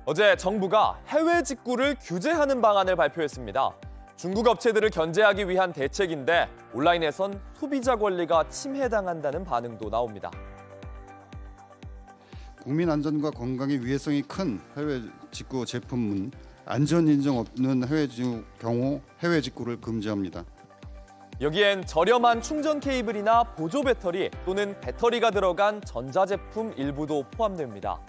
어제 정부가 해외 직구를 규제하는 방안을 발표했습니다. 중국 업체들을 견제하기 위한 대책인데 온라인에선 소비자 권리가 침해당한다는 반응도 나옵니다. 국민 안전과 건강의 위해성이 큰 해외 직구 제품은 안전 인증 없는 경우 해외 직구를 금지합니다. 여기엔 저렴한 충전 케이블이나 보조 배터리 또는 배터리가 들어간 전자제품 일부도 포함됩니다.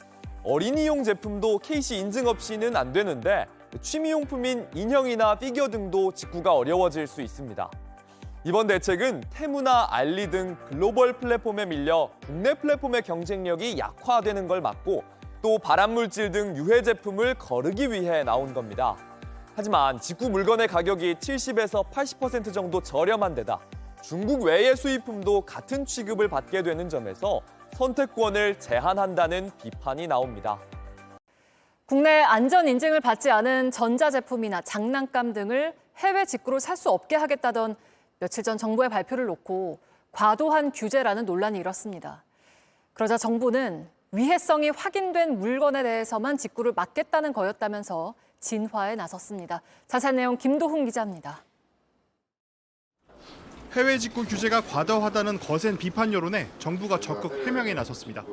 어린이용 제품도 KC 인증 없이는 안 되는데 취미용품인 인형이나 피겨 등도 직구가 어려워질 수 있습니다. 이번 대책은 테무나 알리 등 글로벌 플랫폼에 밀려 국내 플랫폼의 경쟁력이 약화되는 걸 막고 또 발암물질 등 유해 제품을 거르기 위해 나온 겁니다. 하지만 직구 물건의 가격이 70에서 80% 정도 저렴한 데다 중국 외의 수입품도 같은 취급을 받게 되는 점에서 선택권을 제한한다는 비판이 나옵니다. 국내 안전 인증을 받지 않은 전자제품이나 장난감 등을 해외 직구로 살 수 없게 하겠다던 며칠 전 정부의 발표를 놓고 과도한 규제라는 논란이 일었습니다. 그러자 정부는 위해성이 확인된 물건에 대해서만 직구를 막겠다는 거였다면서 진화에 나섰습니다. 자세한 내용 김도훈 기자입니다. 해외 직구 규제가 과도하다는 거센 비판 여론에 정부가 적극 해명에 나섰습니다.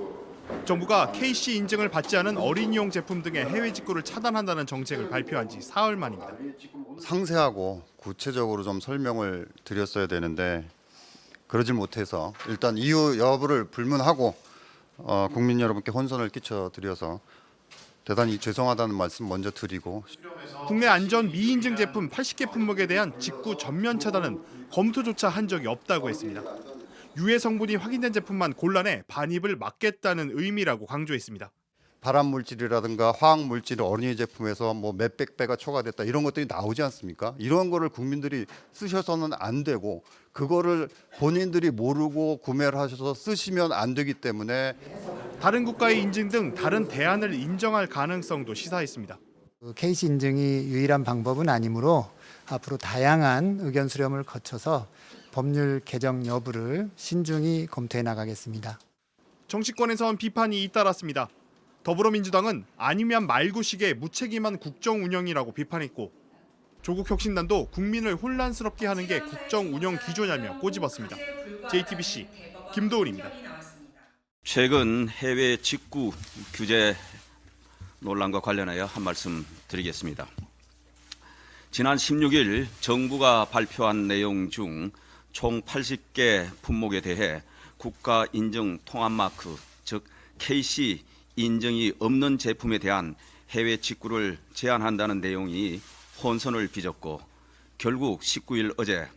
정부가 KC 인증을 받지 않은 어린이용 제품 등의 해외 직구를 차단한다는 정책을 발표한 지 사흘 만입니다. 상세하고 구체적으로 좀 설명을 드렸어야 되는데 그러질 못해서 일단 이유 여부를 불문하고 국민 여러분께 혼선을 끼쳐드려서 대단히 죄송하다는 말씀 먼저 드리고 국내 안전 미인증 제품 80개 품목에 대한 직구 전면 차단은 검토조차 한 적이 없다고 했습니다. 유해 성분이 확인된 제품만 골라내 반입을 막겠다는 의미라고 강조했습니다. 발암 물질이라든가 화학 물질이 어린이 제품에서 뭐 몇백 배가 초과됐다 이런 것들이 나오지 않습니까? 이런 거를 국민들이 쓰셔서는 안 되고 그거를 본인들이 모르고 구매를 하셔서 쓰시면 안 되기 때문에 다른 국가의 인증 등 다른 대안을 인정할 가능성도 시사했습니다. KC 인증이 유일한 방법은 아니므로 앞으로 다양한 의견 수렴을 거쳐서 법률 개정 여부를 신중히 검토해 나가겠습니다. 정치권에선 비판이 잇따랐습니다. 더불어민주당은 아니면 말고식의 무책임한 국정 운영이라고 비판했고 조국 혁신단도 국민을 혼란스럽게 하는 게 국정 운영 기조냐며 꼬집었습니다. JTBC 김도훈입니다. 최근 해외 직구 규제 논란과 관련하여 한 말씀 드리겠습니다. 지난 16일 정부가 발표한 내용 중 총 80개 품목에 대해 국가 인증 통합 마크, 즉 KC 인증이 없는 제품에 대한 해외 직구를 제한한다는 내용이 혼선을 빚었고 결국 19일 어제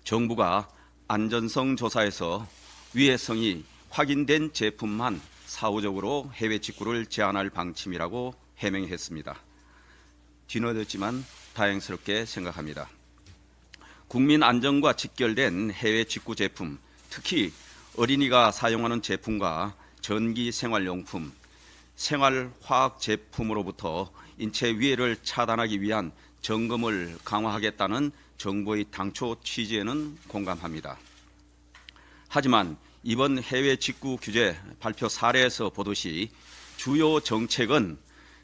정부가 안전성 조사에서 위해성이 확인된 제품만 사후적으로 해외 직구를 제한할 방침이라고 해명했습니다. 뒤늦었지만 다행스럽게 생각합니다. 국민 안전과 직결된 해외 직구 제품, 특히 어린이가 사용하는 제품과 전기 생활용품, 생활화학 제품으로부터 인체 위해를 차단하기 위한 점검을 강화하겠다는 정부의 당초 취지에는 공감합니다. 하지만 이번 해외 직구 규제 발표 사례에서 보듯이 주요 정책은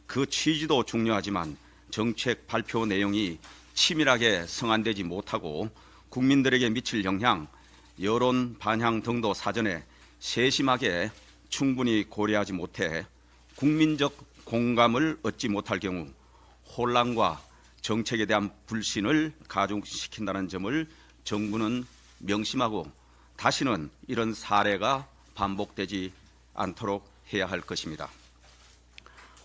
그 취지도 중요하지만 정책 발표 내용이 치밀하게 성안되지 못하고 국민들에게 미칠 영향, 여론 반향 등도 사전에 세심하게 충분히 고려하지 못해 국민적 공감을 얻지 못할 경우 혼란과 정책에 대한 불신을 가중시킨다는 점을 정부는 명심하고 다시는 이런 사례가 반복되지 않도록 해야 할 것입니다.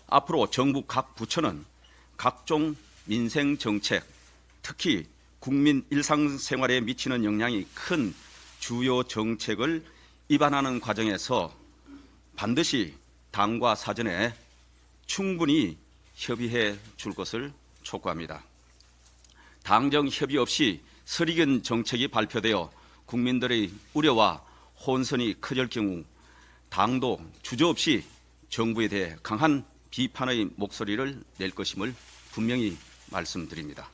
앞으로 정부 각 부처는 각종 민생 정책, 특히 국민 일상생활에 미치는 영향이 큰 주요 정책을 입안하는 과정에서 반드시 당과 사전에 충분히 협의해 줄 것을 촉구합니다. 당정 협의 없이 설익은 정책이 발표되어 국민들의 우려와 혼선이 커질 경우 당도 주저없이 정부에 대해 강한 비판의 목소리를 낼 것임을 분명히 말씀드립니다.